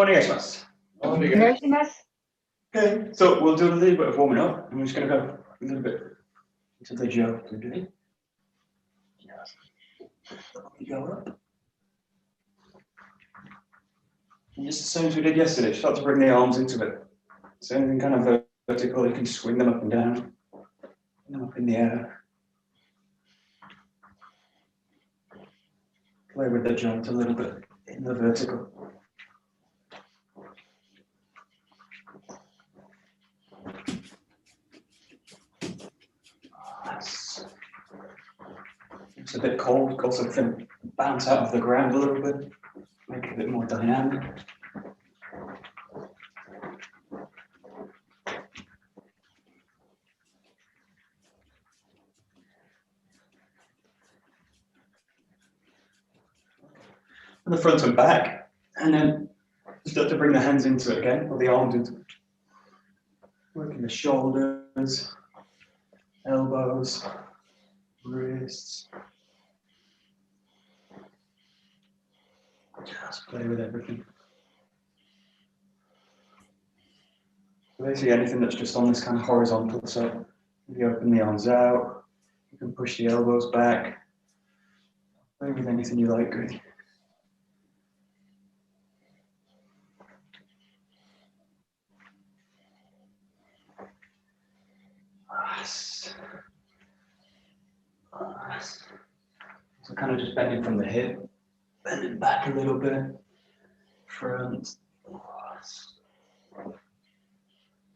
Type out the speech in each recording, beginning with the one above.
onegaishimasu. Okay, so we'll do a little bit of warming up. I'm just going to go a little bit into the jo today. Go up. And just the same as we did yesterday, start to bring the arms into it. So anything kind of vertical, you can swing them up and down, bring them up in the air. Play with the joint a little bit in the vertical. It's a bit cold, also can bounce out of the ground a little bit, make it a bit more dynamic. The front and back, and then start to bring the hands into it again, or the arms into it. Working the shoulders, elbows, wrists. Just play with everything. So basically anything that's just on this kind of horizontal, so if you open the arms out, you can push the elbows back. Play with anything you like, really. So kind of just bending from the hip, bending back a little bit, front.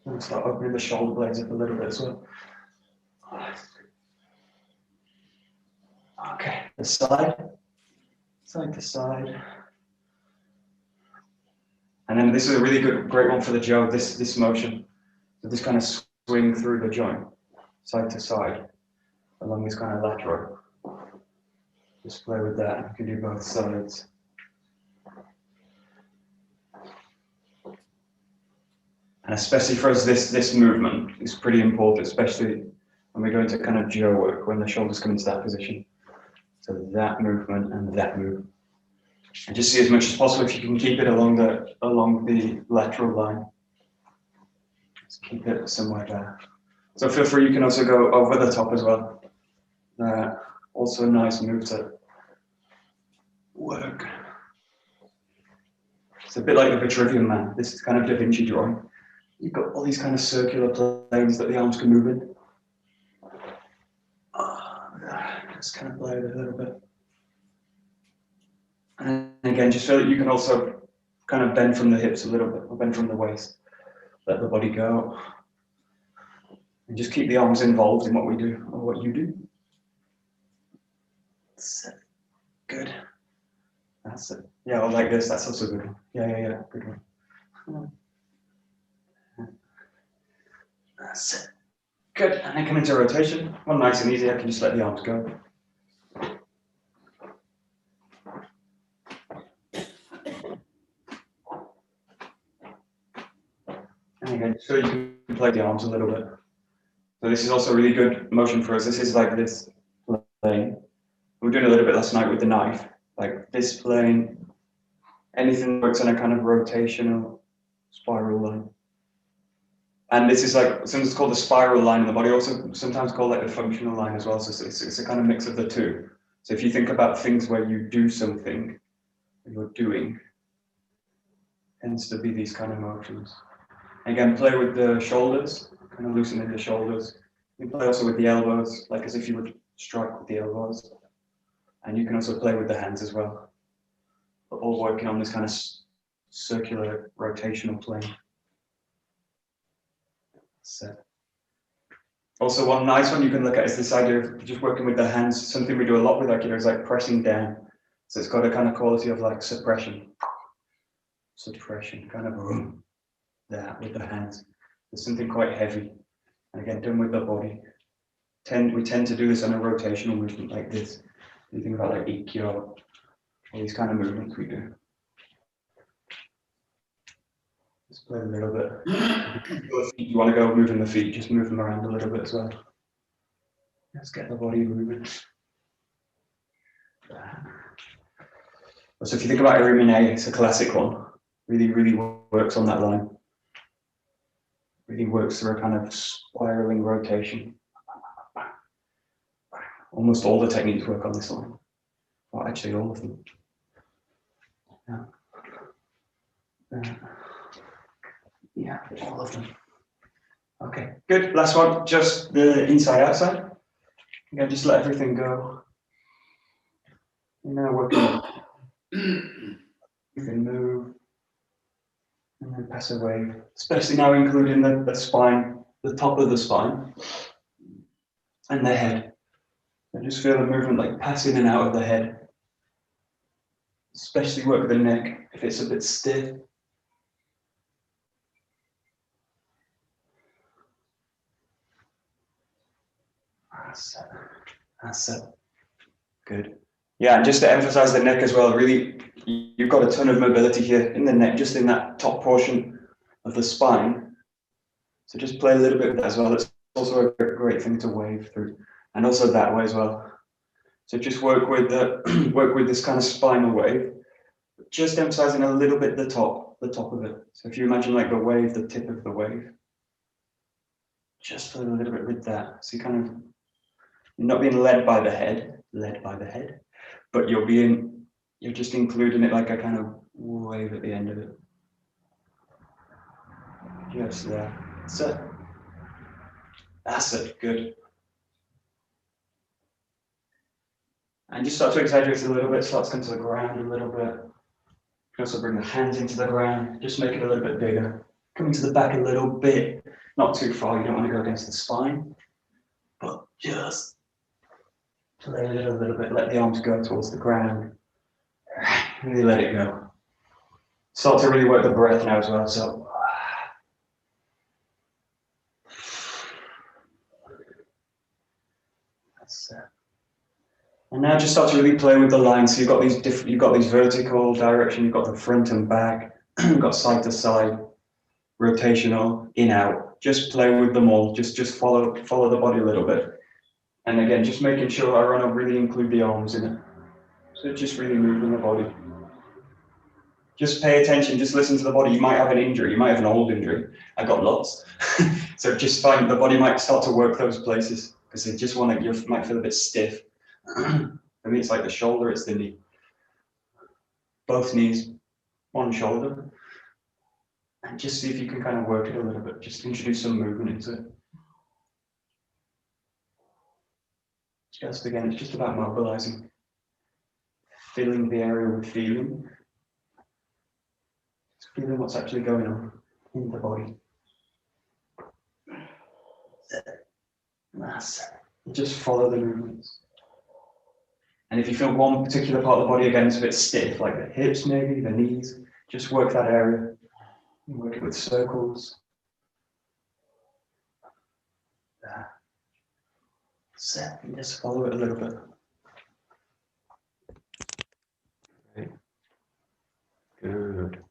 And start opening the shoulder blades up a little bit as well. Okay, the side to side. And then this is a really great one for the jo, this motion. So this kind of swing through the joint, side to side, along this kind of lateral. Just play with that, you can do both sides. And especially for us, this movement is pretty important, especially when we go into kind of jo work, when the shoulders come into that position. So that movement and that move. And just see as much as possible if you can keep it along the lateral line. Just keep it somewhere there. So feel free, you can also go over the top as well. Also a nice move to work. It's a bit like the Vitruvian Man, this kind of Da Vinci drawing. You've got all these kind of circular planes that the arms can move in. Just kind of play with it a little bit. And again, just so that you can also kind of bend from the hips a little bit, or bend from the waist. Let the body go. And just keep the arms involved in what we do, or what you do. Good. That's it. Yeah, or like this, that's also a good one. Yeah, good one. That's it. Good, and then come into rotation. One nice and easy, I can just let the arms go. And again, so you can play the arms a little bit. So this is also a really good motion for us. This is like this plane. We were doing a little bit last night with the knife, like this plane. Anything that works on a kind of rotational spiral line. And this is like, sometimes called the spiral line in the body, also sometimes called like the functional line as well. So it's a kind of mix of the two. So if you think about things where you do something, you're doing, tends to be these kind of motions. Again, play with the shoulders, kind of loosening the shoulders. You play also with the elbows, like as if you would strike with the elbows. And you can also play with the hands as well. But all working on this kind of circular rotational plane. So. Also, one nice one you can look at is this idea of just working with the hands. Something we do a lot with Aikido is like pressing down. So it's got a kind of quality of like suppression. Suppression, kind of boom. That with the hands. There's something quite heavy. And again, done with the body. We tend to do this on a rotational movement like this. You think about like Ikkyo, all these kind of movements we do. Just play a little bit. You want to go moving the feet, just move them around a little bit as well. Let's get the body moving. So if you think about Irimine, it's a classic one. Really works on that line. Really works through a kind of spiraling rotation. Almost all the techniques work on this line. Well, actually, all of them. Yeah. Yeah, all of them. Okay, good. Last one, just the inside outside. Again, just let everything go. You know, working. You can move and then pass away, especially now including the spine, the top of the spine and the head. I just feel the movement like passing in and out of the head. Especially work with the neck if it's a bit stiff. That's it. Good. Yeah, and just to emphasize the neck as well, really, you've got a ton of mobility here in the neck, just in that top portion of the spine. So just play a little bit with that as well. It's also a great thing to wave through, and also that way as well. So just work with the work with this kind of spinal wave, just emphasizing a little bit the top of it. So if you imagine like the wave, the tip of the wave, just play a little bit with that. So you kind of, you're not being led by the head, but you're just including it like a kind of wave at the end of it. Just there. That's it. Good. And just start to exaggerate a little bit, start to come to the ground a little bit. You can also bring the hands into the ground, just make it a little bit bigger. Coming to the back a little bit, not too far, you don't want to go against the spine, but just play a little bit, let the arms go towards the ground. Really let it go. Start to really work the breath now as well, so. That's it. And now just start to really play with the lines. So you've got these vertical direction, you've got the front and back, you've got side to side, rotational, in out. Just play with them all. Just follow the body a little bit. And again, just making sure I want to really include the arms in it. So just really moving the body. Just pay attention, just listen to the body. You might have an injury, you might have an old injury. I've got lots. So just find the body might start to work those places because they just want to, you might feel a bit stiff. For me, it's like the shoulder, it's the knee. Both knees, one shoulder. And just see if you can kind of work it a little bit. Just introduce some movement into it. Just again, it's just about mobilizing. Filling the area with feeling. Just feeling what's actually going on in the body. That's it. Just follow the movements. And if you feel one particular part of the body again is a bit stiff, like the hips maybe, the knees, just work that area. Work it with circles. There. Set and just follow it a little bit. Great. Good.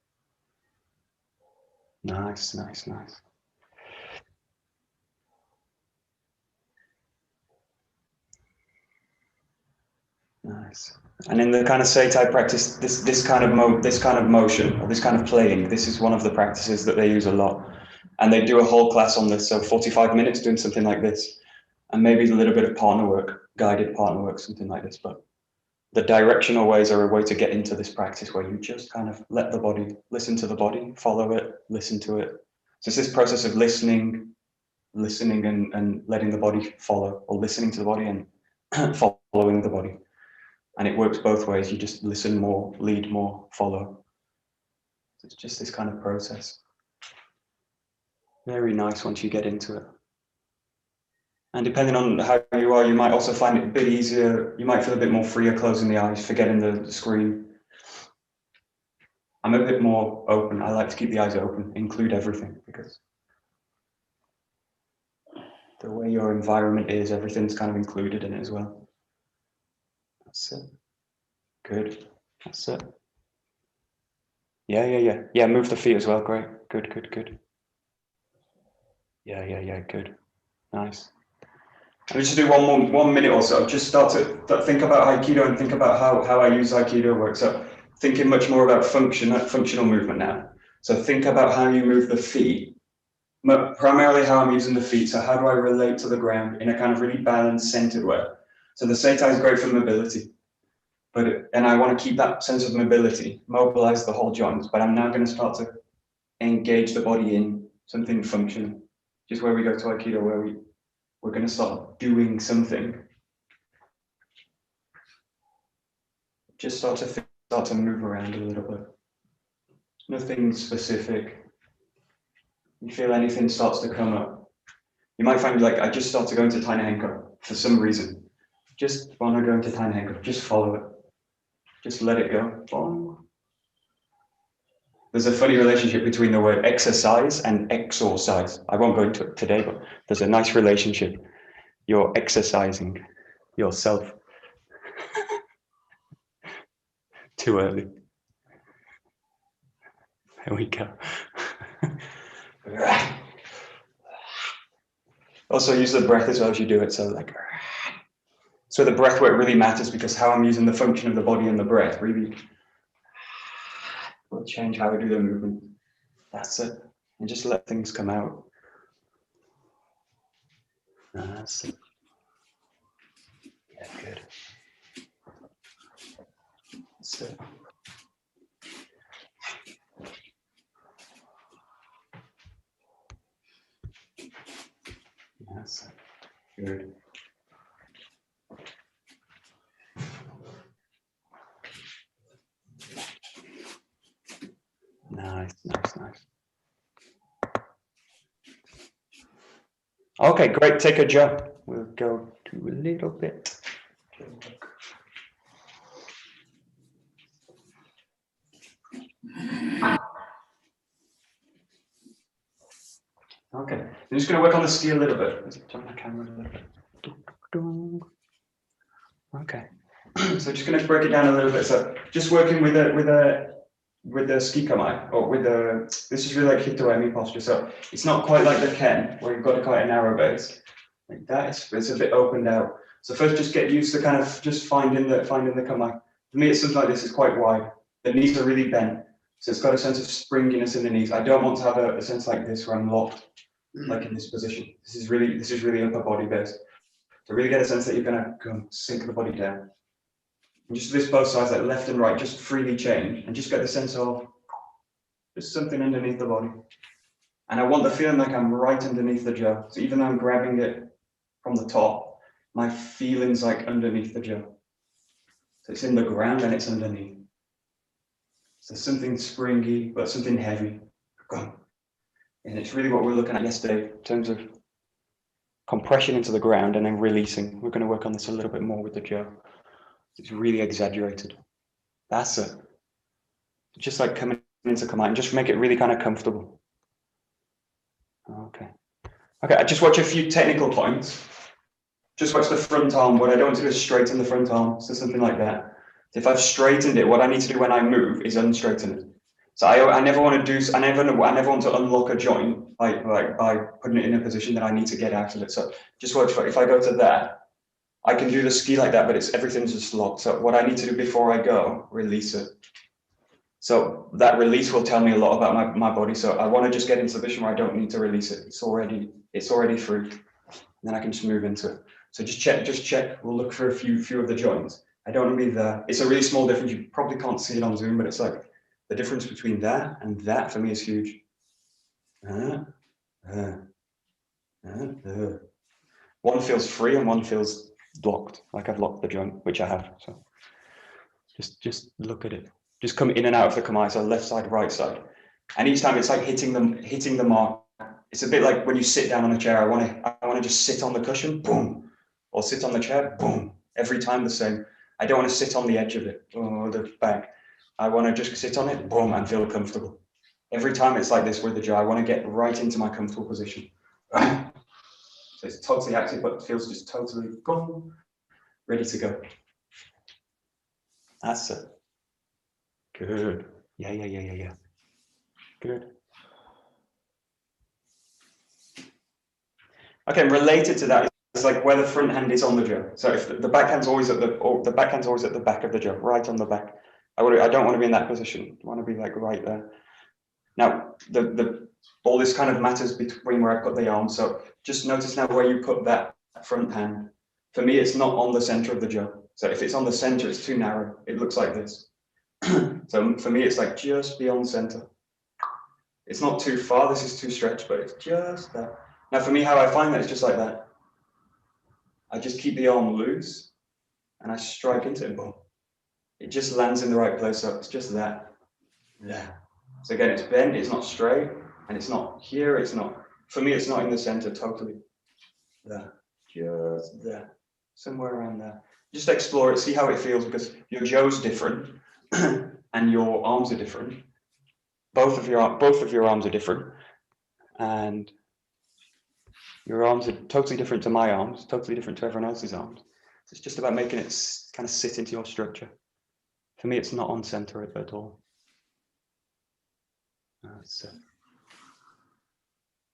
Nice. Nice. And in the kind of Seitai practice, this kind of motion or this kind of playing, this is one of the practices that they use a lot. And they do a whole class on this, so 45 minutes doing something like this. And maybe a little bit of partner work, guided partner work, something like this. But the directional ways are a way to get into this practice where you just kind of let the body, listen to the body, follow it, listen to it. So it's this process of listening and letting the body follow, or listening to the body and following the body. And it works both ways. You just listen more, lead more, follow. It's just this kind of process. Very nice once you get into it. And depending on how you are, you might also find it a bit easier. You might feel a bit more freer closing the eyes, forgetting the screen. I'm a bit more open. I like to keep the eyes open, include everything, because the way your environment is, everything's kind of included in it as well. That's it. Good. That's it. Yeah, move the feet as well. Great. Good. Yeah, good. Nice. And just do one minute or so. Just start to think about Aikido and think about how I use Aikido work. So thinking much more about functional movement now. So think about how you move the feet, primarily how I'm using the feet. So how do I relate to the ground in a kind of really balanced, centered way? So the seitai is great for mobility, and I want to keep that sense of mobility, mobilize the whole joint, but I'm now going to start to engage the body in something functional, just where we go to Aikido, where we're going to start doing something. Just start to move around a little bit. Nothing specific. You feel anything starts to come up. You might find like, I just start to go into Taina Henko for some reason. Just want to go into Taina Henko, just follow it. Just let it go. Boom. There's a funny relationship between the word exercise and exorcise. I won't go into it today, but there's a nice relationship. You're exercising yourself. Too early. There we go. Also use the breath as well as you do it. So like, so the breath work really matters, because how I'm using the function of the body and the breath really will change how I do the movement. That's it. And just let things come out. That's it. Yeah, good. That's it. That's it. Good. Nice, nice, nice. Okay, great. Take a jump. We'll go to a little bit. Okay, I'm just going to work on the ski a little bit. Let's turn my camera a little bit. Okay, so just going to break it down a little bit. So just working with the ski kamae, or with the, this is really like hitoemi posture. So it's not quite like the ken, where you've got quite a narrow base. Like that, it's a bit opened out. So first, just get used to kind of just finding the kamae. For me, it's something like this. It's quite wide. The knees are really bent, so it's got a sense of springiness in the knees. I don't want to have a sense like this where I'm locked, like in this position. This is really upper body based. To really get a sense that you're going to go sink the body down. And just this both sides, like left and right, just freely change, and just get the sense of just something underneath the body. And I want the feeling like I'm right underneath the jaw. So even though I'm grabbing it from the top, my feeling's like underneath the jaw. So it's in the ground and it's underneath. So something springy, but something heavy. And it's really what we were looking at yesterday in terms of compression into the ground and then releasing. We're going to work on this a little bit more with the jaw. It's really exaggerated. That's it. Just like coming into kamae, and just make it really kind of comfortable. Okay. Okay, I just watch a few technical points. Just watch the front arm. What I don't want to do is straighten the front arm. So something like that. If I've straightened it, what I need to do when I move is unstraighten it. So I never want to do, I never want to unlock a joint by putting it in a position that I need to get out of it. So just watch, if I go to that, I can do the ski like that, but everything's just locked. So what I need to do before I go, release it. So that release will tell me a lot about my body. So I want to just get into a position where I don't need to release it. It's already free. And then I can just move into it. So just check. We'll look for a few of the joints. I don't want to be there. It's a really small difference. You probably can't see it on Zoom, but it's like the difference between that and that for me is huge. One feels free and one feels blocked, like I've locked the joint, which I have. So just look at it. Just come in and out of the kamae, so left side, right side. And each time it's like hitting the mark. It's a bit like when you sit down on a chair. I want to just sit on the cushion, boom, or sit on the chair, boom. Every time the same. I don't want to sit on the edge of it or the back. I want to just sit on it, boom, and feel comfortable. Every time it's like this with the jaw. I want to get right into my comfortable position. So it's totally active, but it feels just totally boom, ready to go. That's it. Good. Yeah. Good. Okay, related to that, it's like where the front hand is on the jaw. So if the backhand's always at the back of the jaw, right on the back. I don't want to be in that position. I want to be like right there. Now, all this kind of matters between where I put the arm. So just notice now where you put that front hand. For me, it's not on the center of the jaw. So if it's on the center, it's too narrow. It looks like this. So for me, it's like just beyond center. It's not too far. This is too stretched, but it's just that. Now, for me, how I find that is just like that. I just keep the arm loose and I strike into it. Boom. It just lands in the right place. So it's just that. Yeah. So again, it's bent, it's not straight, and it's not here, it's not, for me, it's not in the center totally. There. Just there. Somewhere around there. Just explore it, see how it feels, because your jaw's different and your arms are different. Both of your arms are different. And your arms are totally different to my arms, totally different to everyone else's arms. So it's just about making it kind of sit into your structure. For me, it's not on center at all.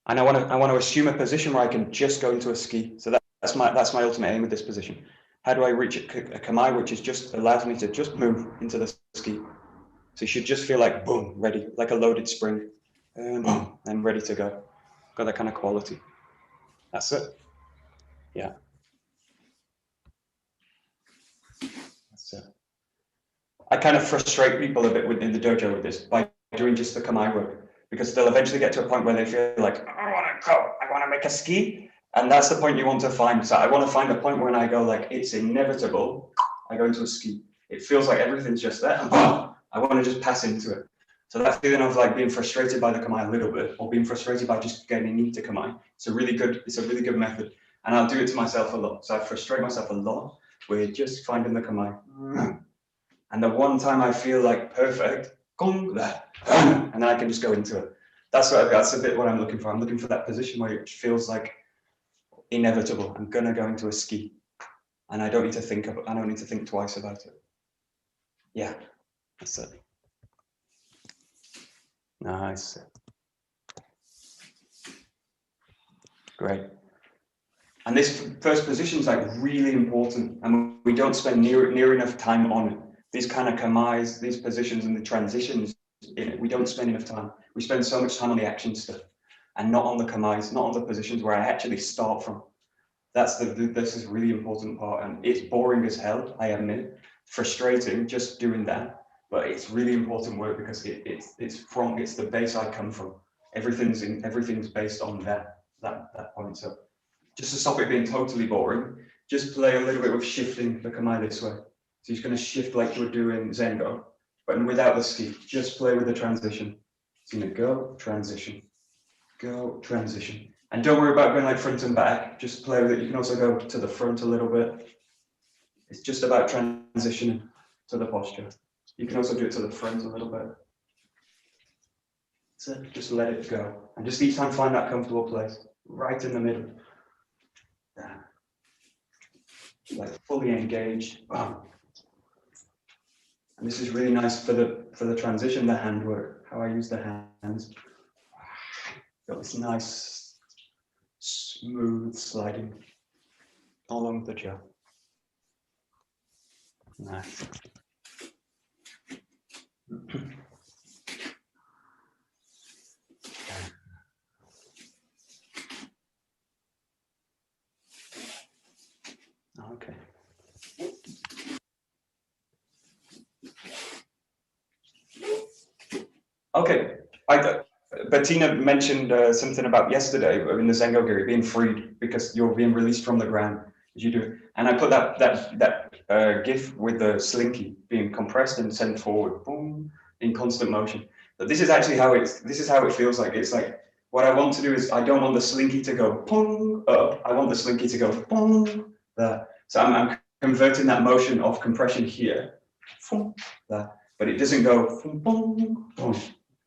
And I want to assume a position where I can just go into a ski. So that's my ultimate aim with this position. How do I reach a kamae, which is just allows me to just move into the ski. So you should just feel like boom, ready, like a loaded spring, and boom, and ready to go. Got that kind of quality. That's it. Yeah. That's it. I kind of frustrate people a bit in the dojo with this by doing just the kamae work, because they'll eventually get to a point where they feel like, I want to go, I want to make a ski. And that's the point you want to find. So I want to find a point when I go like, it's inevitable, I go into a ski. It feels like everything's just there. And I want to just pass into it. So that feeling of like being frustrated by the kamae a little bit, or being frustrated by just getting into kamae, it's a really good method. And I'll do it to myself a lot. So I frustrate myself a lot with just finding the kamae. And the one time I feel like perfect, and then I can just go into it. That's a bit what I'm looking for. I'm looking for that position where it feels like inevitable. I'm gonna go into a ski, and I don't need to think twice about it. Yeah, that's it. Nice. Great. And this first position is like really important, and we don't spend near enough time on it. These kind of kamaes, these positions and the transitions in it, we don't spend enough time. We spend so much time on the action stuff and not on the kamaes, not on the positions where I actually start from. This is a really important part, and it's boring as hell, I admit, frustrating just doing that, but it's really important work because it's the base I come from. Everything's based on that point. So just to stop it being totally boring, just play a little bit with shifting the kamae this way. So he's going to shift like you were doing Zengo, but without the ski. Just play with the transition. It's going to go, transition, go, transition. And don't worry about going like front and back. Just play with it. You can also go to the front a little bit. It's just about transitioning to the posture. You can also do it to the front a little bit. So just let it go. And just each time find that comfortable place, right in the middle. Yeah. Like fully engaged. Wow. And this is really nice for the transition, the hand work, how I use the hands. Got this nice, smooth sliding all along the jaw. Nice. Okay. Okay. Bettina mentioned something about yesterday in the Zengo Giri being freed because you're being released from the ground as you do. And I put that GIF with the slinky being compressed and sent forward, boom, in constant motion. But this is actually how it feels like. It's like what I want to do is I don't want the slinky to go boom up. I want the slinky to go boom there. So I'm converting that motion of compression here, boom, there. But it doesn't go boom, boom.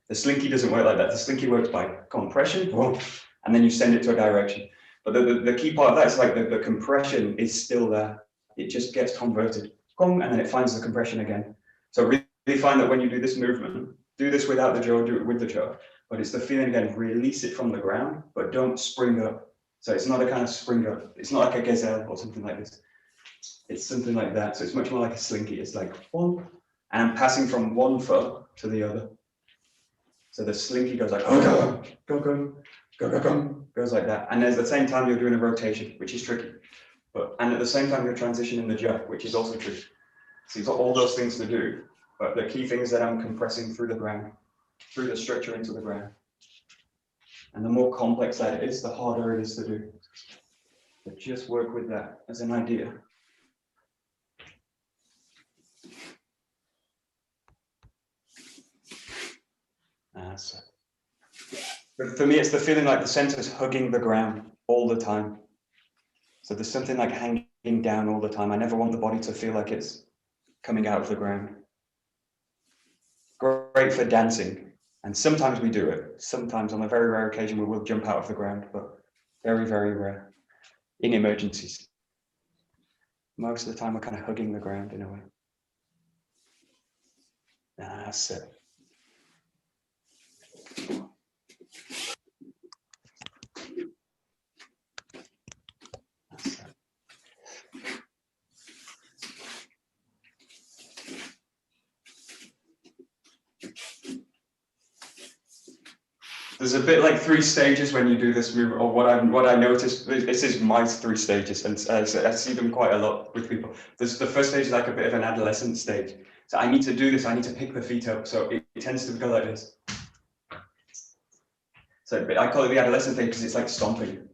The slinky doesn't work like that. The slinky works by compression, boom, and then you send it to a direction. But the key part of that is like the compression is still there. It just gets converted, and then it finds the compression again. So really find that when you do this movement, do this without the jaw, do it with the jaw. But it's the feeling again, release it from the ground, but don't spring up. So it's not a kind of spring up. It's not like a gazelle or something like this. It's something like that. So it's much more like a slinky. It's like one, And I'm passing from one foot to the other. So the slinky goes like, oh, goes like that. And at the same time, you're doing a rotation, which is tricky. And at the same time, you're transitioning the jump, which is also tricky. So you've got all those things to do. But the key thing is that I'm compressing through the ground, through the structure into the ground. And the more complex that it is, the harder it is to do. But just work with that as an idea. But for me, it's the feeling like the center's hugging the ground all the time. So there's something like hanging down all the time. I never want the body to feel like it's coming out of the ground. Great for dancing. And sometimes we do it. Sometimes on a very rare occasion, we will jump out of the ground, but very, very rare in emergencies. Most of the time, we're kind of hugging the ground in a way. That's it. There's a bit like 3 stages when you do this movement, or what I noticed. This is my 3 stages, and I see them quite a lot with people. The first stage is like a bit of an adolescent stage. So I need to do this. I need to pick the feet up. So it tends to go like this. So I call it the adolescent stage because it's like stomping.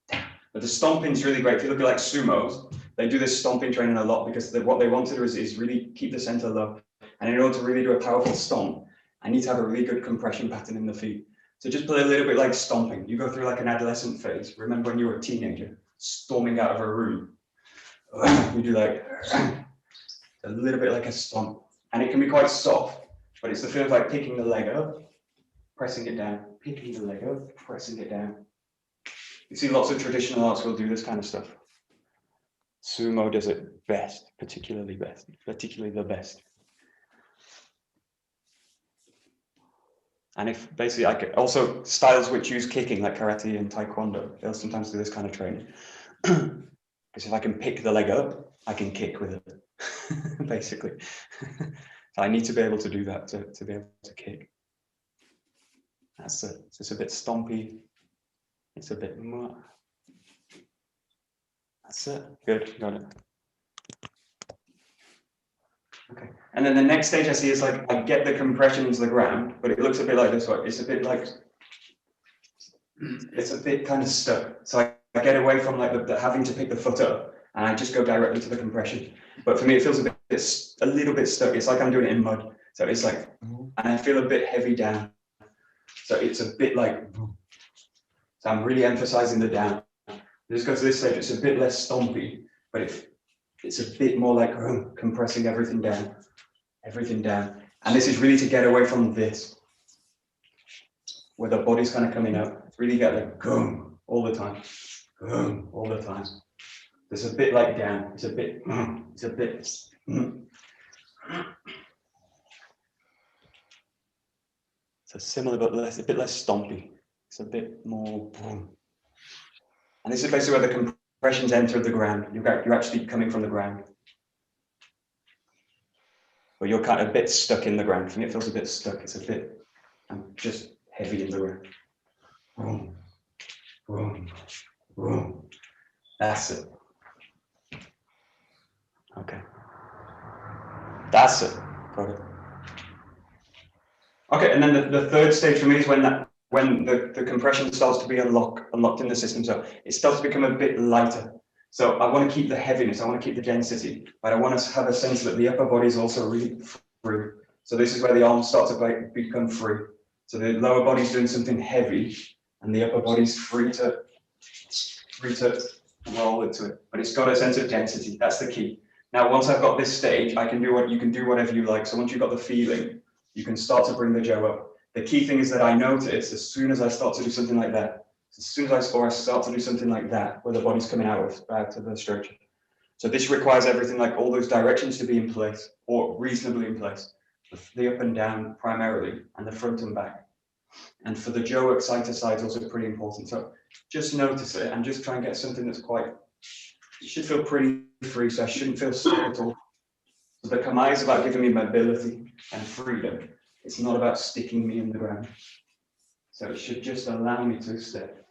But the stomping is really great. If you look at like sumos, they do this stomping training a lot because what they want to do is really keep the center low. And in order to really do a powerful stomp, I need to have a really good compression pattern in the feet. So just play a little bit like stomping. You go through like an adolescent phase. Remember when you were a teenager, storming out of a room? You do like a little bit like a stomp. And it can be quite soft, but it's the feeling of like picking the leg up, pressing it down, picking the leg up, pressing it down. You see lots of traditional arts will do this kind of stuff. Sumo does it best, particularly the best. And if basically I could also styles which use kicking like karate and taekwondo, they'll sometimes do this kind of training. Because if I can pick the leg up, I can kick with it, basically. So I need to be able to do that to be able to kick. That's it. So it's a bit stompy. It's a bit more. That's it. Good. Got it. Okay. And then the next stage I see is like I get the compression into the ground, but it looks a bit like this one. It's a bit like it's a bit kind of stuck. So I get away from like the having to pick the foot up, and I just go directly to the compression. But for me, it feels a little bit stuck. It's like I'm doing it in mud. So it's like, and I feel a bit heavy down. So it's a bit like, so I'm really emphasizing the down. Just go to this stage. It's a bit less stompy, but it's a bit more like compressing everything down. And this is really to get away from this, where the body's kind of coming up. It's really get like all the time. There's a bit like down. It's a bit. So similar, but a bit less stompy. It's a bit more. And this is basically where the compressions enter the ground. You're actually coming from the ground. But you're kind of a bit stuck in the ground. For me, it feels a bit stuck. It's a bit, I'm just heavy in the ground. Boom, boom, boom. That's it. Okay. That's it. Got it. Okay, and then the third stage for me is when the compression starts to be unlocked in the system. So it starts to become a bit lighter. So I want to keep the heaviness, I want to keep the density, but I want to have a sense that the upper body is also really free. So this is where the arms start to become free. So the lower body's doing something heavy, and the upper body's free to roll into it. But it's got a sense of density. That's the key. Now, once I've got this stage, you can do whatever you like. So once you've got the feeling, you can start to bring the jaw up. The key thing is that I notice as soon as I start to do something like that, as soon as I start to do something like that, where the body's coming out of the structure. So this requires everything, like all those directions to be in place, or reasonably in place. The up and down primarily, and the front and back. And for the jaw work side to side is also pretty important. So just notice it and just try and get something that's quite, it should feel pretty free, so I shouldn't feel stuck at all. the kamae is about giving me mobility and freedom. It's not about sticking me in the ground. So it should just allow me to step.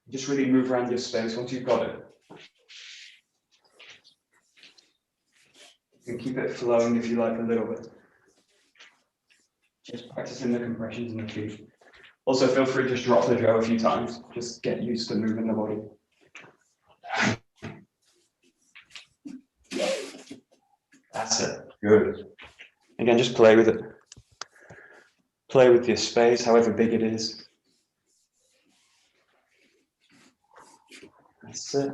Just really move around your space once you've got it. You can keep it flowing if you like a little bit. Just practicing the compressions in the feet. Also feel free to just drop the jaw a few times. Just get used to moving the body. That's it. Good. Again, just play with it. Play with your space, however big it is. That's it.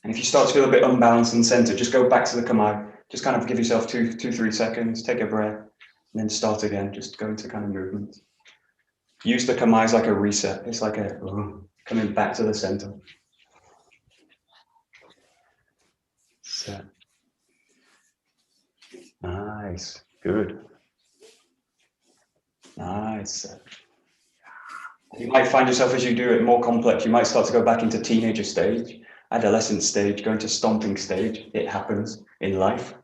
And if you start to feel a bit unbalanced and centered, just go back to the kamae. Just kind of give yourself 3 seconds, take a breath, and then start again. Just go into kind of movement. Use the kamae as like a reset. It's like a coming back to the center. Set. Nice. Good. Nice. You might find yourself, as you do it, more complex. You might start to go back into teenager stage, adolescent stage, go into stomping stage. It happens in life.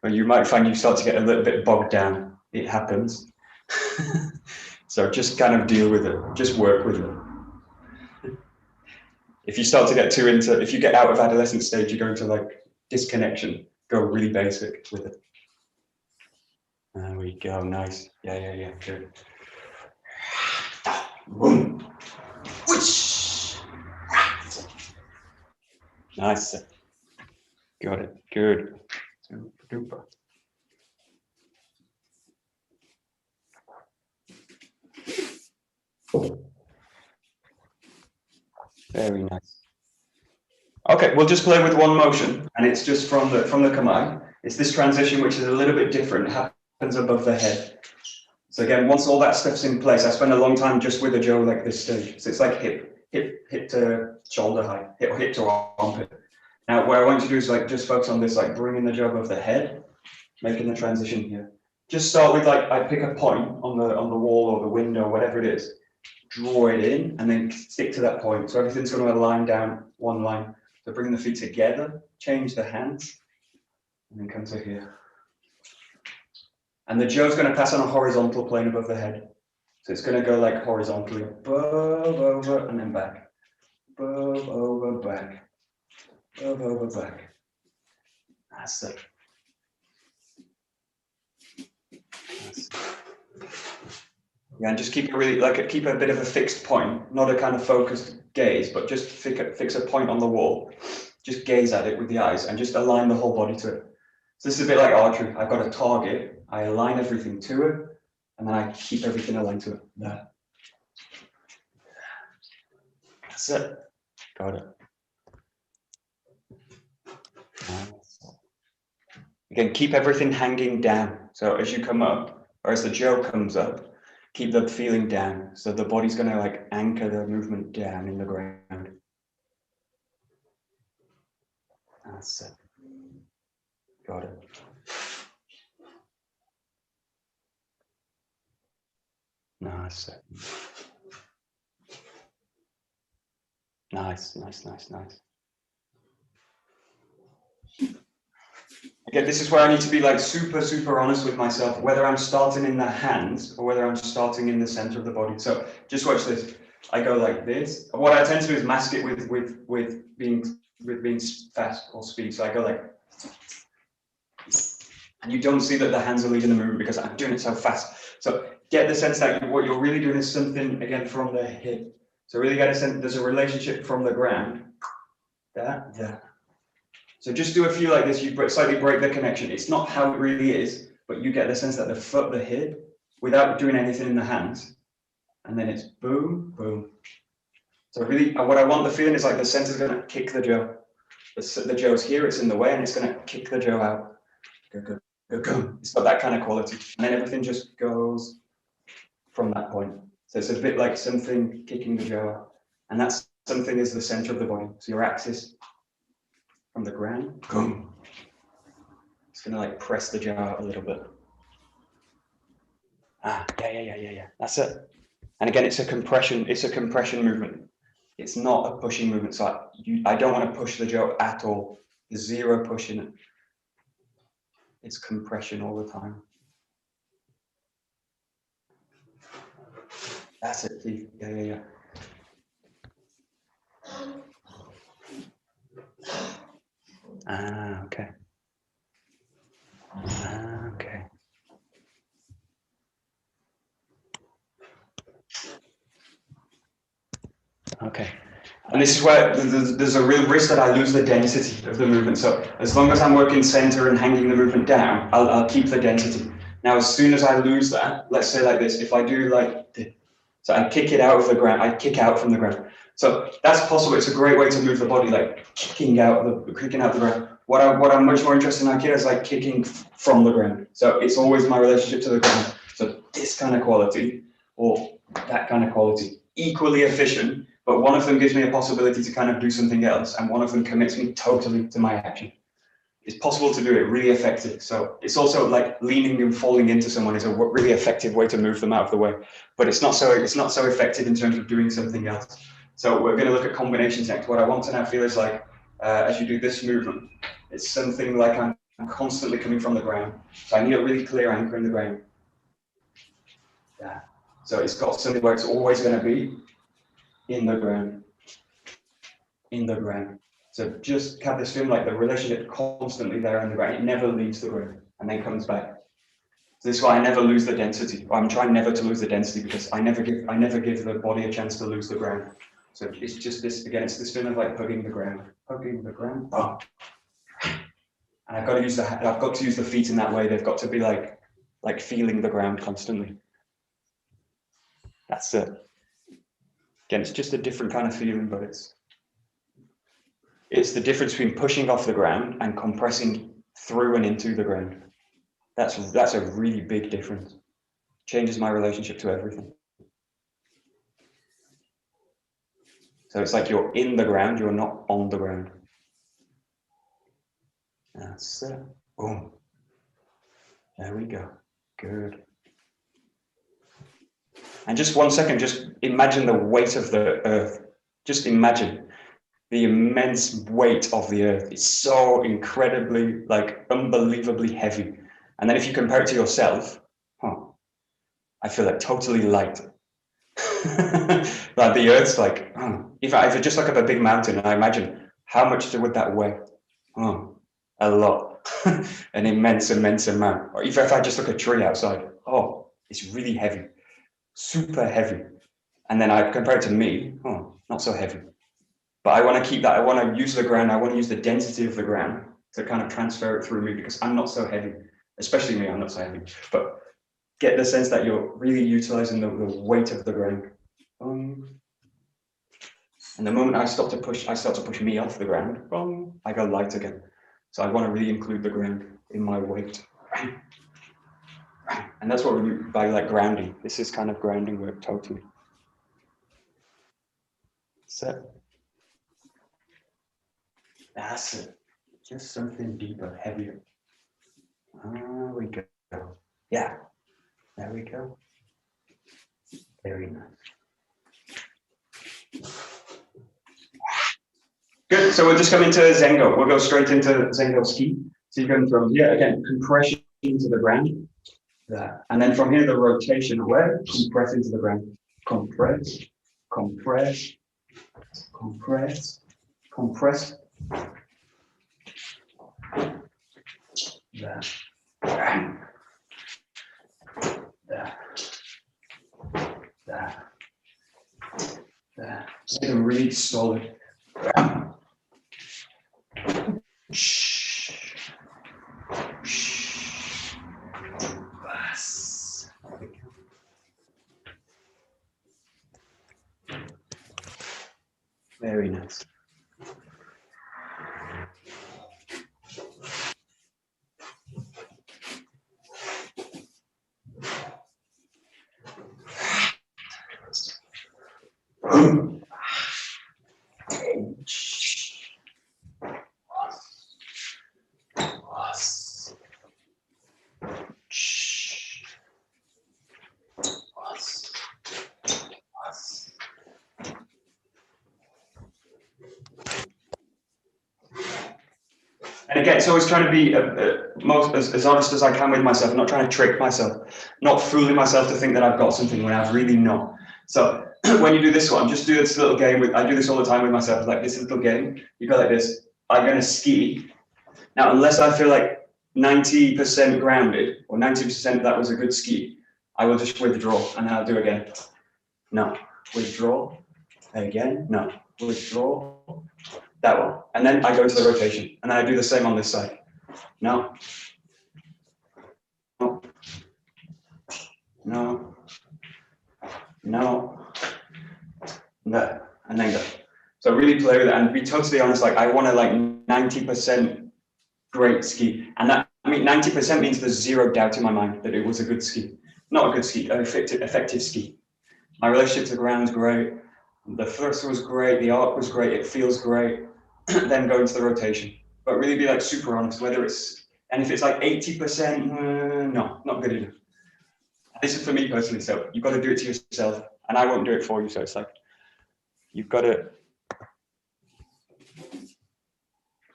Or you might find you start to get a little bit bogged down. It happens. So just kind of deal with it. Just work with it. If you start to get too into, if you get out of adolescent stage, you go into like disconnection. Go really basic with it. There we go. Nice. Yeah. Good. Boom. Whoosh. Nice. Got it. Good. Super. Very nice. Okay, we'll just play with one motion, and it's just from the kamae. It's this transition which is a little bit different. It happens above the head. So again, once all that stuff's in place, I spend a long time just with the jaw like this stage. So it's like hip to shoulder height, hip to armpit. Now, what I want you to do is like just focus on this, like bringing the jaw above the head, making the transition here. Just start with like, I pick a point on the wall or the window, whatever it is, draw it in, and then stick to that point. So everything's going to align down one line. So bring the feet together, change the hands, and then come to here. And the jaw's going to pass on a horizontal plane above the head. So it's going to go like horizontally, above, over, and then back. Above, over, back. Above, over, back. That's it. Yeah, and just keep it really, keep a bit of a fixed point, not a kind of focused gaze, but just fix a point on the wall. Just gaze at it with the eyes and just align the whole body to it. So this is a bit like archery. I've got a target, I align everything to it, and then I keep everything aligned to it. There. That's it. Got it. Nice. Again, keep everything hanging down. So as you come up, or as the jaw comes up, keep the feeling down. So the body's going to like anchor the movement down in the ground. That's it. Got it. Nice. Nice. Again, this is where I need to be like super honest with myself, whether I'm starting in the hands or whether I'm starting in the center of the body. So just watch this. I go like this. What I tend to do is mask it with being fast or speed. So I go like, and you don't see that the hands are leading the movement because I'm doing it so fast. So get the sense that what you're really doing is something again from the hip. So really get a sense there's a relationship from the ground. That. So just do a few like this, you slightly break the connection. It's not how it really is, but you get the sense that the foot, the hip, without doing anything in the hands, and then it's boom, boom. So really, what I want the feeling is like the center's going to kick the jaw. The jaw's here, it's in the way, and it's going to kick the jaw out. Go. It's got that kind of quality. And then everything just goes from that point. So it's a bit like something kicking the jaw out. And that something is the center of the body. So your axis from the ground, boom. It's going to like press the jaw out a little bit. Yeah. That's it. And again, it's a compression movement. It's not a pushing movement, so I don't want to push the jaw at all. There's zero pushing it. It's compression all the time. That's it, Steve. Yeah. Okay. Okay. Okay. And this is where there's a real risk that I lose the density of the movement. So as long as I'm working center and hanging the movement down, I'll keep the density. Now, as soon as I lose that, let's say like this, if I do like this, so I kick it out of the ground, I kick out from the ground. So that's possible. It's a great way to move the body, like kicking out the ground. What I'm much more interested in Aikido is like kicking from the ground. So it's always my relationship to the ground. So this kind of quality or that kind of quality, equally efficient, but one of them gives me a possibility to kind of do something else, and one of them commits me totally to my action. It's possible to do it, really effective. So it's also like leaning and falling into someone is a really effective way to move them out of the way, but it's not so effective in terms of doing something else. So we're going to look at combinations next. What I want to now feel is like, as you do this movement, it's something like I'm constantly coming from the ground. So I need a really clear anchor in the ground. Yeah. So it's got something where it's always going to be in the ground. In the ground. So just have this feeling like the relationship constantly there in the ground. It never leaves the ground and then comes back. So this is why I never lose the density. I'm trying never to lose the density because I never give the body a chance to lose the ground. So it's just this again. It's this feeling of like hugging the ground. Oh. And I've got to use the feet in that way. They've got to be like feeling the ground constantly. That's it. Again, it's just a different kind of feeling, but it's the difference between pushing off the ground and compressing through and into the ground. That's a really big difference. Changes my relationship to everything. So it's like you're in the ground, you're not on the ground. That's it. Boom. There we go. Good. And just 1 second, just imagine the weight of the earth. Just imagine the immense weight of the earth. It's so incredibly, like, unbelievably heavy. And then if you compare it to yourself, I feel like totally light. Like the earth's like, if I just look up a big mountain, I imagine how much would that weigh? A lot, an immense amount. Or if I just look at a tree outside, it's really heavy, super heavy. And then I compare it to me, not so heavy. But I want to keep that. I want to use the ground. I want to use the density of the ground to kind of transfer it through me because I'm not so heavy, especially me. I'm not so heavy, but get the sense that you're really utilizing the weight of the ground. And the moment I start to push me off the ground, I go light again. So I want to really include the ground in my weight. And that's what we mean by like grounding. This is kind of grounding work totally. So that's it. Just something deeper, heavier. There we go. Yeah, there we go. Very nice. Good. So we'll just come into Zengo. We'll go straight into Zengo ski. So you're going from here again, compression into the ground. There. And then from here, the rotation away, compress into the ground. Compress, compress, compress, compress. There. There. There. There. Make them really solid. Very nice. again, it's always trying to be as honest as I can with myself, not trying to trick myself, not fooling myself to think that I've got something when I've really not. So when you do this one, just do this little game I do this all the time with myself, like this little game. You go like this, I'm gonna ski. Now, unless I feel like 90% grounded or 90% that was a good ski, I will just withdraw and then I'll do again. No, withdraw, again, no, withdraw, that one. And then I go into the rotation and then I do the same on this side. No, no, no, no, no, and then go. So really play with it and be totally honest, like I want to like 90% great ski. And that, I mean, 90% means there's zero doubt in my mind that it was a good ski. Not a good ski, an effective ski. My relationship to the ground is great. The thrust was great. The arc was great. It feels great. Then go into the rotation. But really be like super honest, whether it's, and if it's like 80%, no, not good enough. This is for me personally. So you've got to do it to yourself and I won't do it for you. So it's like, you've got to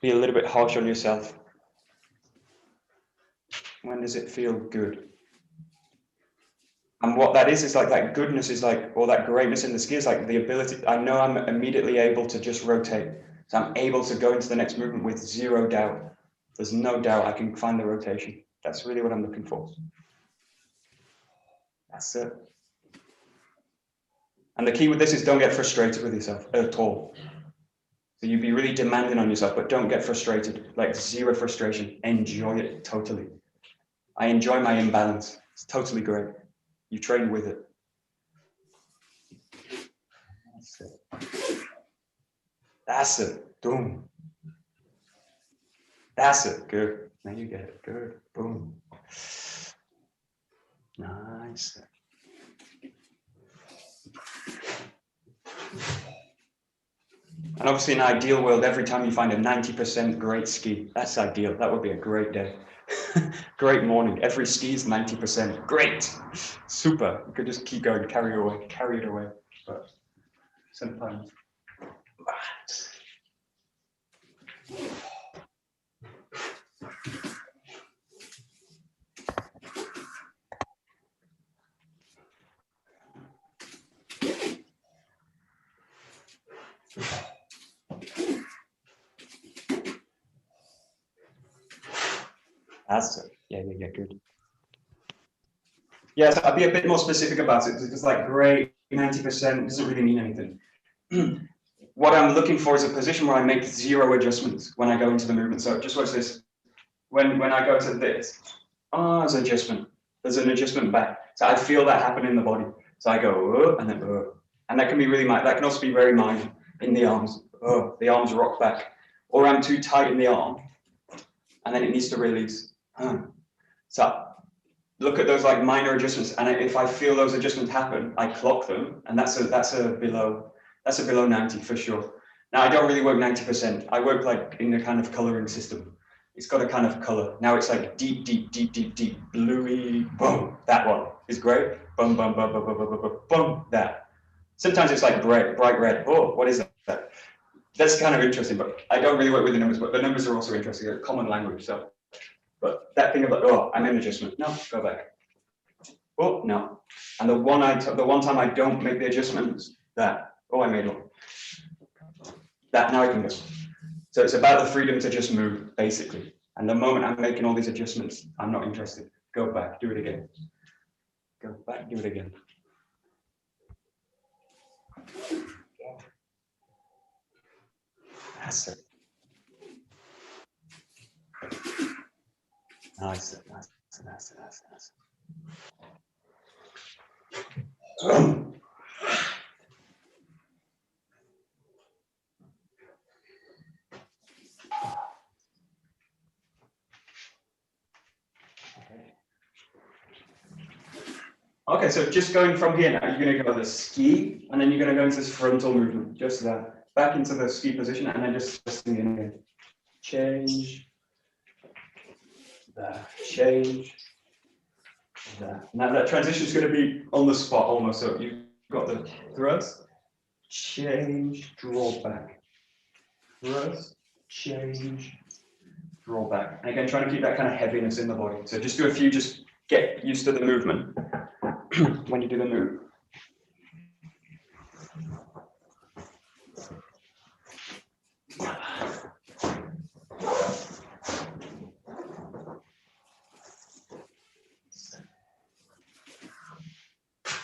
be a little bit harsh on yourself. When does it feel good? And what that is like that goodness is like, or that greatness in the ski is like the ability, I know I'm immediately able to just rotate. So I'm able to go into the next movement with zero doubt. There's no doubt I can find the rotation. That's really what I'm looking for. That's it. And the key with this is don't get frustrated with yourself at all. So you be really demanding on yourself, but don't get frustrated, like zero frustration. Enjoy it totally. I enjoy my imbalance. It's totally great. You train with it. That's it. That's it. Boom. That's it. Good. Now you get it. Good. Boom. Nice. And obviously in an ideal world, every time you find a 90% great ski, that's ideal. That would be a great day. Great morning. Every ski is 90%. Great. Super. You could just keep going, carry it away. But sometimes. That's it. Yeah, good. Yeah, so I'll be a bit more specific about it because like great 90% doesn't really mean anything. What I'm looking for is a position where I make zero adjustments when I go into the movement. So just watch this. When I go to this, there's an adjustment. There's an adjustment back. So I feel that happen in the body. So I go, and then, and that can be really minor. That can also be very minor in the arms. The arms rock back. Or I'm too tight in the arm, and then it needs to release. So look at those like minor adjustments, and if I feel those adjustments happen, I clock them, and that's a below 90 for sure. Now I don't really work 90%. I work like in a kind of coloring system. It's got a kind of color. Now it's like deep, bluey, boom. That one is great. Boom, boom, boom, boom, boom, boom, boom, boom. That. Sometimes it's like bright red. Oh, what is that? That's kind of interesting, but I don't really work with the numbers. But the numbers are also interesting. They're common language. So, but that thing of like, I'm in adjustment. No, go back. Oh no. And the one time I don't make the adjustments, that. Oh, I made one. That now I can go. So it's about the freedom to just move, basically. And the moment I'm making all these adjustments, I'm not interested. Go back, do it again. Go back, do it again. That's it. Nice. Okay, so just going from here now, you're going to go to the ski, and then you're going to go into this frontal movement, just that. Back into the ski position, and then just twisting in again. Change. There. Change. There. Now that transition is going to be on the spot almost. So you've got the thrust, change, draw back. Thrust, change, draw back. And again, trying to keep that kind of heaviness in the body. So just do a few, just get used to the movement when you do the move.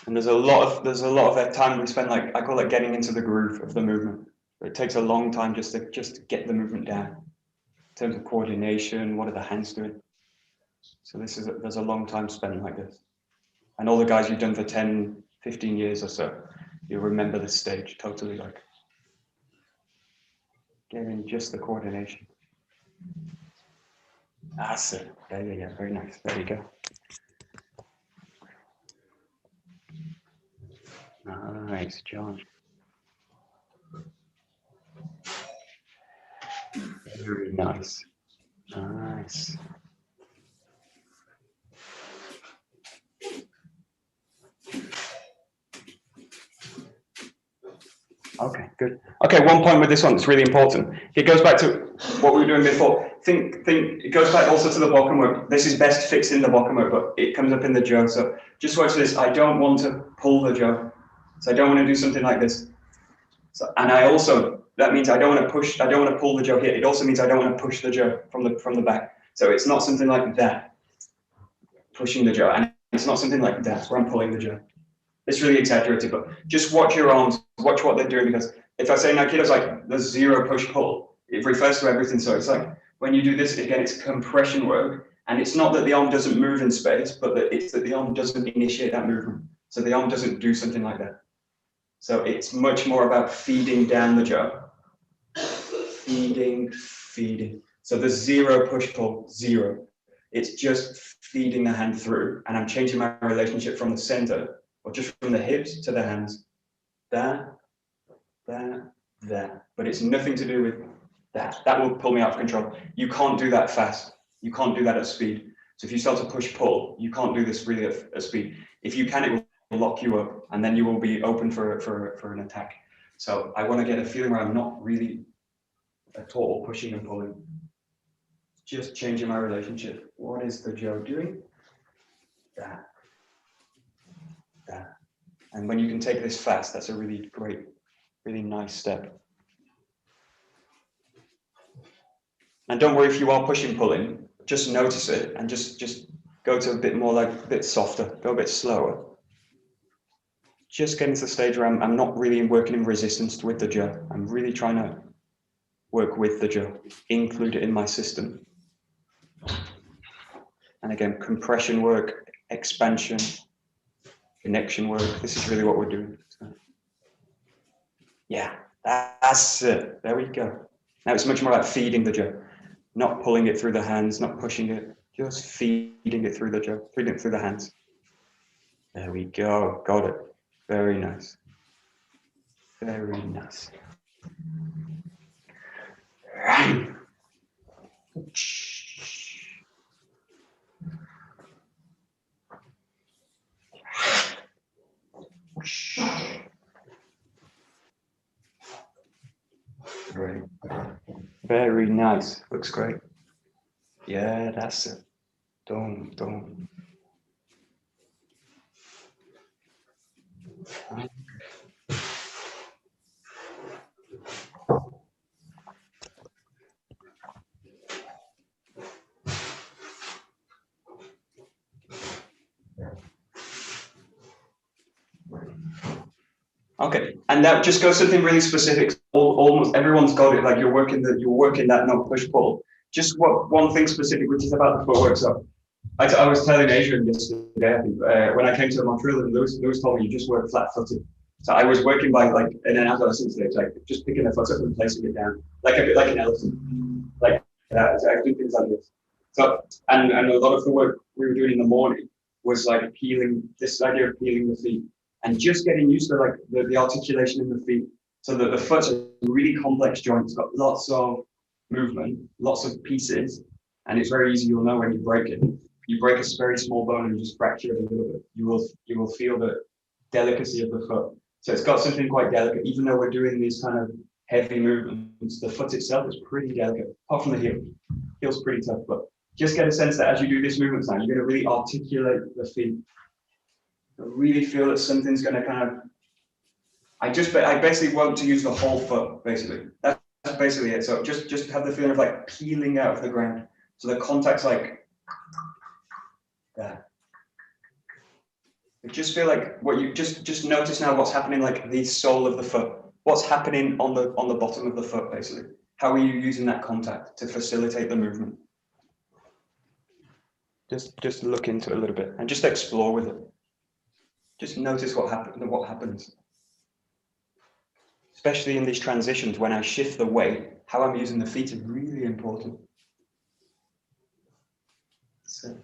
And there's a lot of that time we spend, like I call it getting into the groove of the movement. It takes a long time just to get the movement down. In terms of coordination, what are the hands doing? So there's a long time spent like this. And all the guys you've done for 10, 15 years or so, you'll remember this stage totally, like getting just the coordination. That's it. Yeah, very nice. There you go. Nice, John. Very nice. Nice. Okay, good. Okay, one point with this one that's really important. It goes back to what we were doing before. Think. It goes back also to the bokken work. This is best fixed in the bokken work, but it comes up in the jo. So just watch this. I don't want to pull the jo. So I don't want to do something like this. So, and I also, that means I don't want to push. I don't want to pull the jo here. It also means I don't want to push the jo from the back. So it's not something like that, pushing the jo, and it's not something like that where I'm pulling the jo. It's really exaggerated, but just watch your arms, watch what they're doing, because if I say in Aikido, it's like the zero push pull, it refers to everything. So it's like when you do this, again, it's compression work, and it's not that the arm doesn't move in space, but that it's that the arm doesn't initiate that movement. So the arm doesn't do something like that. So it's much more about feeding down the jo. Feeding. So the zero push pull, zero. It's just feeding the hand through, and I'm changing my relationship from the center, or just from the hips to the hands. That. But it's nothing to do with that. That will pull me out of control. You can't do that fast. You can't do that at speed. So if you start to push pull, you can't do this really at speed. If you can, it will lock you up, and then you will be open for an attack. So I want to get a feeling where I'm not really at all pushing and pulling. Just changing my relationship. What is the jo doing? That. And when you can take this fast, that's a really great, really nice step. And don't worry if you are pushing, pulling, just notice it and just go to a bit more, like a bit softer, go a bit slower. Just getting to the stage where I'm not really working in resistance with the jo. I'm really trying to work with the jo, include it in my system. And again, compression work, expansion, connection work. This is really what we're doing. So, yeah, that's it. There we go. Now it's much more like feeding the jo, not pulling it through the hands, not pushing it, just feeding it through the jo, feeding it through the hands. There we go. Got it. Very nice. Very nice. Great. Very nice. Looks great. Yeah, that's it. Don't. Okay, and that just goes something really specific. Almost everyone's got it. Like you're working that not push pull. Just one thing specific, which is about the footwork. So I was telling Adrian yesterday, I think, when I came to Montreal, and Lewis told me you just work flat-footed. So I was working by like in an adolescent stage, like just picking the foot up and placing it down, like a bit like an elephant, like that. So I do things like this. So and a lot of the work we were doing in the morning was like peeling, this idea of peeling the feet. And just getting used to like the articulation in the feet, so that the foot's a really complex joint. It's got lots of movement, lots of pieces, and it's very easy. You'll know when you break it. You break a very small bone and just fracture it a little bit. You will feel the delicacy of the foot. So it's got something quite delicate. Even though we're doing these kind of heavy movements, the foot itself is pretty delicate, apart from the heel. feels pretty tough, but just get a sense that as you do this movement now, you're going to really articulate the feet. I really feel that something's going to kind of, I basically want to use the whole foot, basically. That's basically it. So just have the feeling of like peeling out of the ground. So the contact's like that. Just feel like what you just notice now what's happening, like the sole of the foot. What's happening on the bottom of the foot, basically. How are you using that contact to facilitate the movement? Just look into it a little bit and just explore with it. Just notice what happens. Especially in these transitions, when I shift the weight, how I'm using the feet is really important. So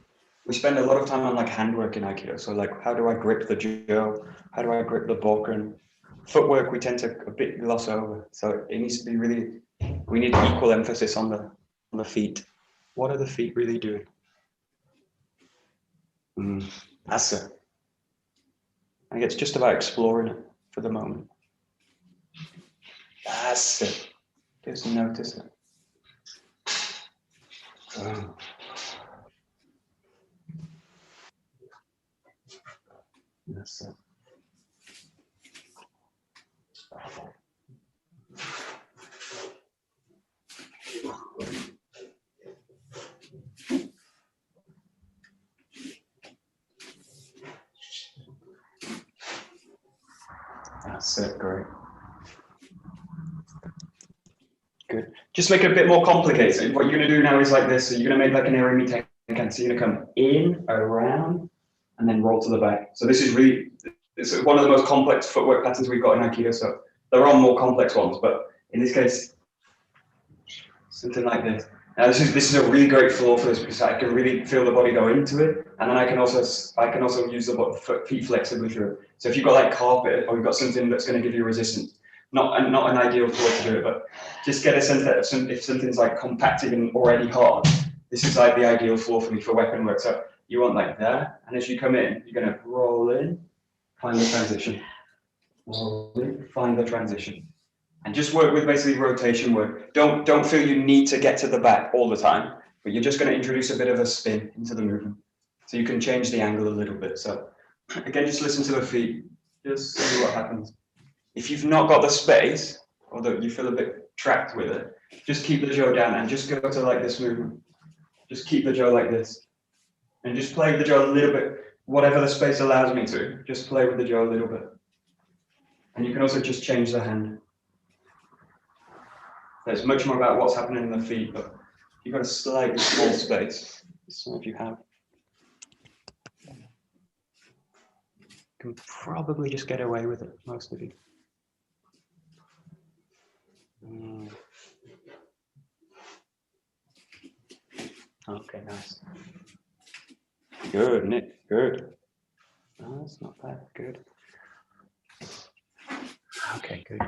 we spend a lot of time on like handwork in Aikido. So like, how do I grip the jo? How do I grip the bokken? Footwork, we tend to a bit gloss over. So it needs to be really, we need equal emphasis on the feet. What are the feet really doing? That's it. I think it's just about exploring it for the moment. That's it. Just notice it. That's it. That's it, great. Good. Just make it a bit more complicated. What you're going to do now is like this. So you're going to make like an Irimi Tenkan. So you're going to come in, around, and then roll to the back. So this is really, it's one of the most complex footwork patterns we've got in Aikido. So there are more complex ones, but in this case, something like this. Now this is a really great floor for this because I can really feel the body go into it, and then I can also use the feet flexibly through it. So if you've got like carpet or you've got something that's going to give you resistance, not an ideal floor to do it, but just get a sense that if something's like compacted and already hard, this is like the ideal floor for me for weapon work. So you want like that, and as you come in, you're going to roll in, find the transition, roll in, find the transition. And just work with basically rotation work. Don't feel you need to get to the back all the time, but you're just going to introduce a bit of a spin into the movement. So you can change the angle a little bit. So again, just listen to the feet, just see what happens. If you've not got the space, or that you feel a bit trapped with it, just keep the jo down and just go to like this movement. Just keep the jo like this. And just play with the jo a little bit, whatever the space allows me to, just play with the jo a little bit. And you can also just change the hand. There's much more about what's happening in the feet, but you've got a slightly small space. Some of you have. You can probably just get away with it, most of you. Okay, nice. Good, Nick, good. No, that's not bad, good. Okay, good.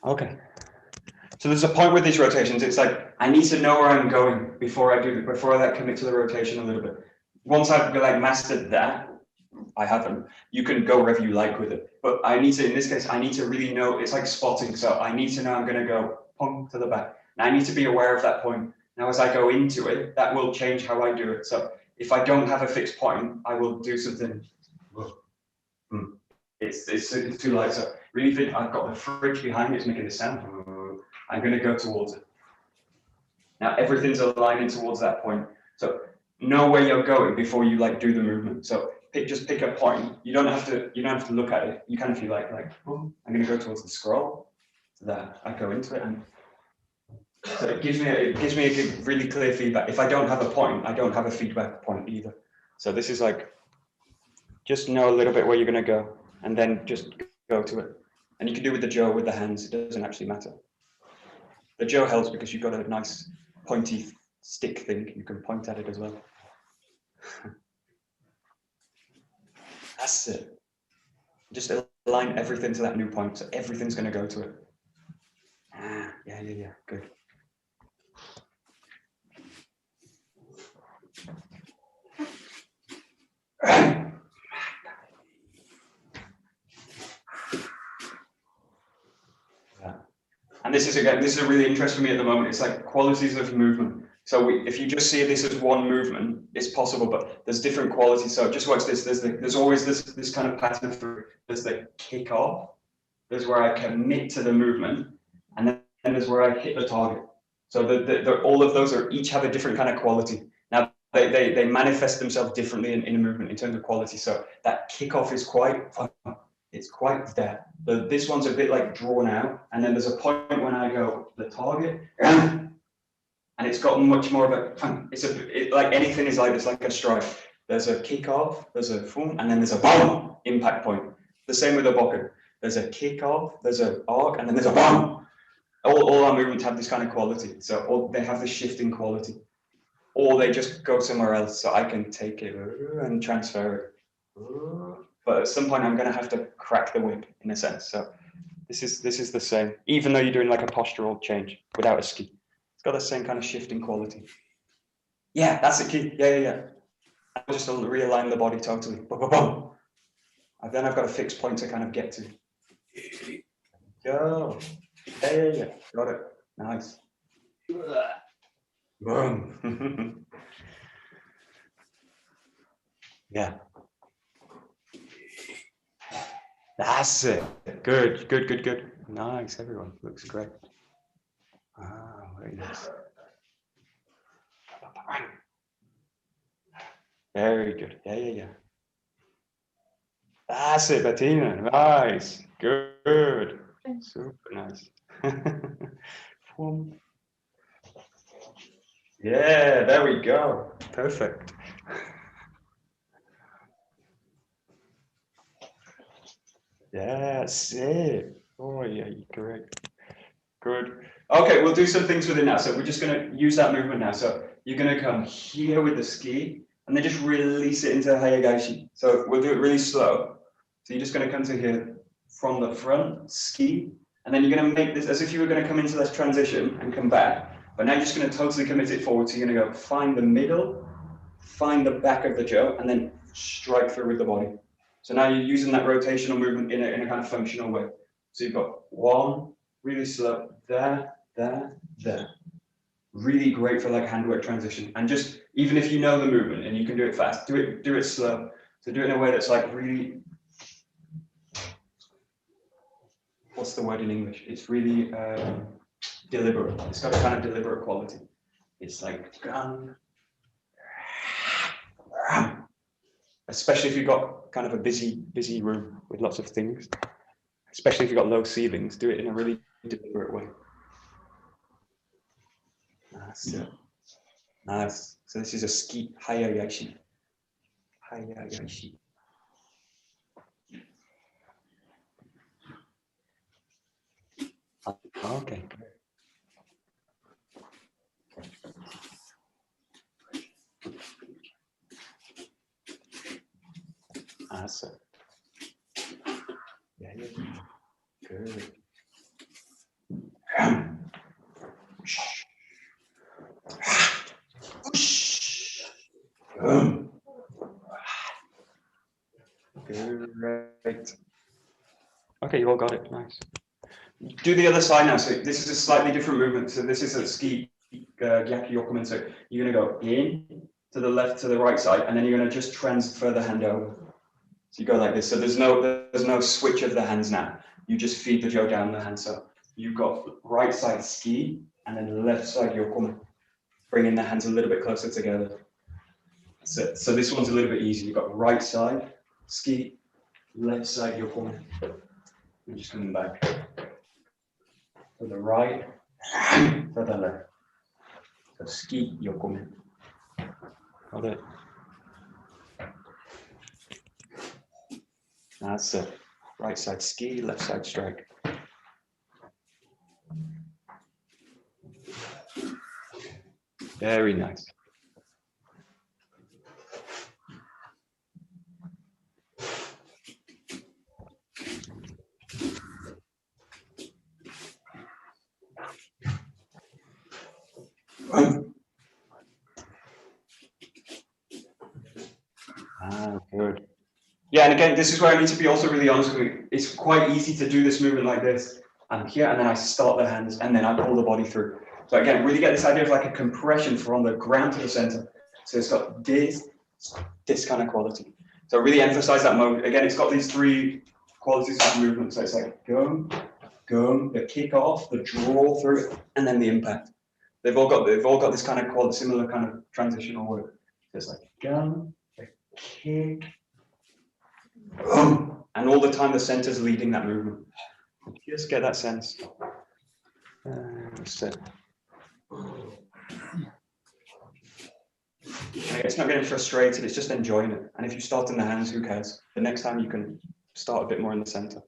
Okay. So there's a point with these rotations, it's like, I need to know where I'm going before I commit to the rotation a little bit. Once I've like mastered that, I haven't, you can go wherever you like with it. But I need to, in this case, I need to really know, it's like spotting. So I need to know I'm gonna go pong to the back. And I need to be aware of that point. Now, as I go into it, that will change how I do it. So if I don't have a fixed point, I will do something. It's too light. So really think I've got the fridge behind me, it's making a sound. I'm going to go towards it. Now everything's aligning towards that point. So know where you're going before you like do the movement. So just pick a point. You don't have to look at it. You kind of feel like boom, I'm going to go towards the scroll. So that I go into it, and so it gives me a really clear feedback. If I don't have a point, I don't have a feedback point either. So this is like, just know a little bit where you're going to go, and then just go to it. And you can do with the jo with the hands. It doesn't actually matter. The jo helps because you've got a nice pointy stick thing. You can point at it as well. That's it. Just align everything to that new point. So everything's going to go to it. Yeah. Good. And this is, again, this is a really interest for me at the moment. It's like qualities of movement. So if you just see this as one movement, it's possible, but there's different qualities. So just watch this. There's always this kind of pattern through. There's the kick off. There's where I commit to the movement, and then there's where I hit the target. So all of those each have a different kind of quality. Now they manifest themselves differently in a movement in terms of quality. So that kick off is quite fun. It's quite there. This one's a bit like drawn out, and then there's a point when I go the target, and it's got much more of a. Like anything is like this, like a strike. There's a kick off, there's a boom, and then there's a boom impact point. The same with the bokken. There's a kick off, there's an arc, and then there's a boom. All our movements have this kind of quality. So they have this shifting quality, or they just go somewhere else. So I can take it and transfer it. But at some point, I'm going to have to crack the whip in a sense. So this is the same, even though you're doing like a postural change without a ski. It's got the same kind of shifting quality. Yeah, that's the key. Yeah. I'll just realign the body totally. Boom, boom, boom. And then I've got a fixed point to kind of get to. Go. Yeah. Got it. Nice. Boom. Yeah. That's it. Good. Nice, everyone. Looks great. Very nice. Very good. Yeah. That's it, Bettina. Nice. Good. Super nice. Yeah, there we go. Perfect. That's it. Oh, yeah, correct. Good. Okay, we'll do some things with it now. So we're just going to use that movement now. So you're going to come here with the ski and then just release it into Hayagaishi. So we'll do it really slow. So you're just going to come to here from the front, ski, and then you're going to make this as if you were going to come into this transition and come back. But now you're just going to totally commit it forward. So you're going to go find the middle, find the back of the jo, and then strike through with the body. So now you're using that rotational movement in a kind of functional way. So you've got one, really slow, there. Really great for like handwork transition. And just, even if you know the movement and you can do it fast, do it slow. So do it in a way that's like really, what's the word in English? It's really deliberate. It's got a kind of deliberate quality. It's like, especially if you've got kind of a busy room with lots of things, especially if you've got low ceilings, do it in a really deliberate way. That's it. Nice. So this is a ski, Hayagaishi. Okay. That's it. Yeah. Good. Great. Okay, you all got it. Nice. Do the other side now. So this is a slightly different movement. So this is a ski gyaki yokumen. So you're going to go in to the left to the right side, and then you're going to just transfer the hand over. So you go like this. So there's no switch of the hands now. You just feed the jo down the hand. So you've got right side ski and then left side yokumen. Bringing the hands a little bit closer together. So this one's a little bit easier. You've got right side ski, left side yokumen. You're just coming back to the right, to the left. So ski yokumen. Got it. That's it. Right side ski, left side strike. Very nice. Good. Yeah, and again, this is where I need to be also really honest with you. It's quite easy to do this movement like this. I'm here, and then I start the hands, and then I pull the body through. So again, really get this idea of like a compression from the ground to the center. So it's got this kind of quality. So really emphasize that mode. Again, it's got these three qualities of movement. So it's like go, the kick off, the draw through it, and then the impact. They've all got this kind of quality, similar kind of transitional work. So it's like go, the kick, boom, and all the time the center's leading that movement. Just get that sense. Sit. It's not getting frustrated, it's just enjoying it. And if you start in the hands, who cares? The next time you can start a bit more in the center.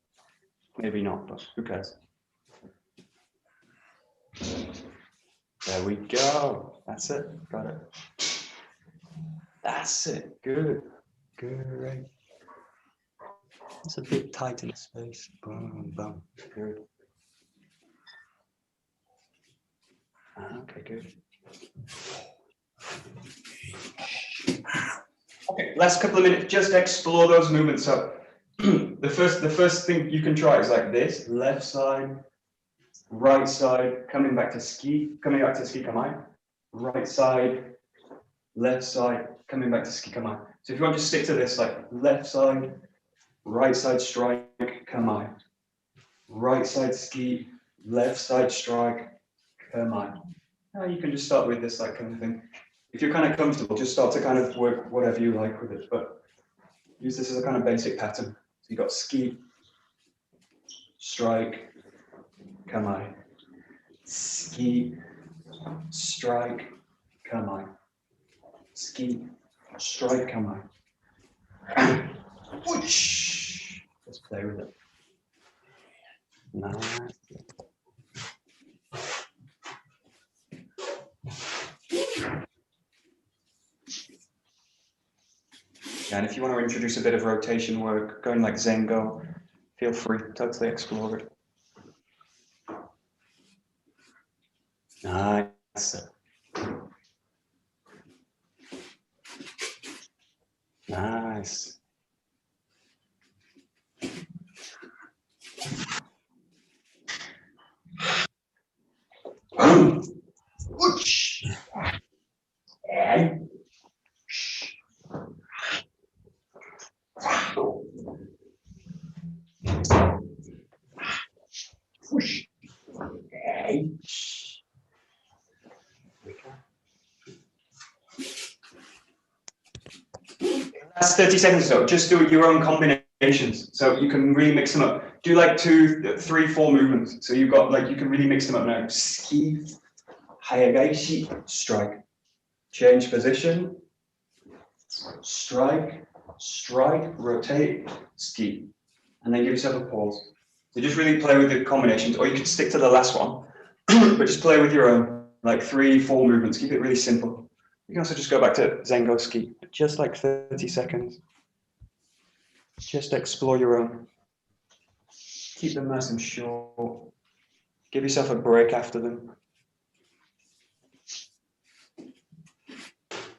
Maybe not, but who cares? There we go. That's it. Got it. That's it. Good. Great. It's a bit tight in the space. Boom, boom. Good. Okay, good. Okay, last couple of minutes, just explore those movements. So the first thing you can try is like this: left side, right side, coming back to skikamai, right side, left side, coming back to skikamai. So if you want to stick to this, like left side, right side strike, kamai, right side ski, left side strike, kamai. Now you can just start with this like kind of thing. If you're kind of comfortable, just start to kind of work whatever you like with it, but use this as a kind of basic pattern. So you've got ski, strike, kamai, ski, strike, kamai, ski, strike, kamai. Whoosh! Let's play with it. Nice. And if you want to introduce a bit of rotation work, going like Zengo, feel free, totally explore it. Nice. Nice. Whoosh! And whoosh! And last 30 seconds or so, just do your own combinations. So you can really mix them up. Do like 2, 3, 4 movements. So you've got like, you can really mix them up now. Ski, hayagaishi, strike. Change position, strike, strike, rotate, ski. And then give yourself a pause. So just really play with the combinations, or you can stick to the last one, but just play with your own, like 3, 4 movements. Keep it really simple. You can also just go back to Zengo ski, just like 30 seconds. Just explore your own. Keep them nice and short. Give yourself a break after them.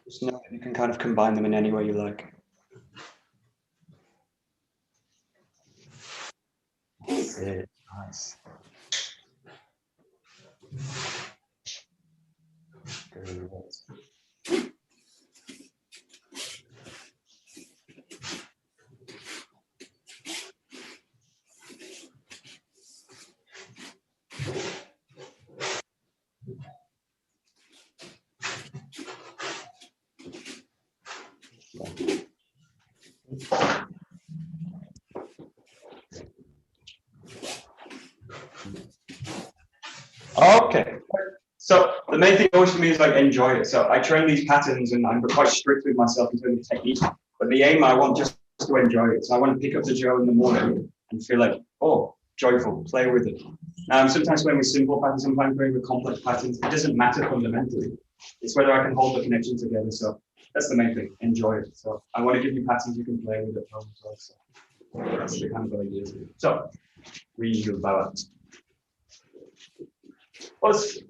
Just know that you can kind of combine them in any way you like. That's it. Nice. Good. Okay, so the main thing always for me is like enjoy it. So I train these patterns and I'm quite strict with myself in terms of technique, but the aim I want just to enjoy it. So I want to pick up the Joe in the morning and feel like, oh, joyful, play with it. Now, sometimes playing with simple patterns, sometimes playing with complex patterns, it doesn't matter fundamentally. It's whether I can hold the connection together. So that's the main thing, enjoy it. So I want to give you patterns you can play with at home as well. So that's the kind of idea. So we will bow out. おし、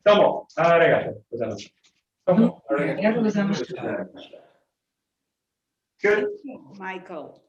どうもありがとうございました。どうもありがとうございました。Good. Michael.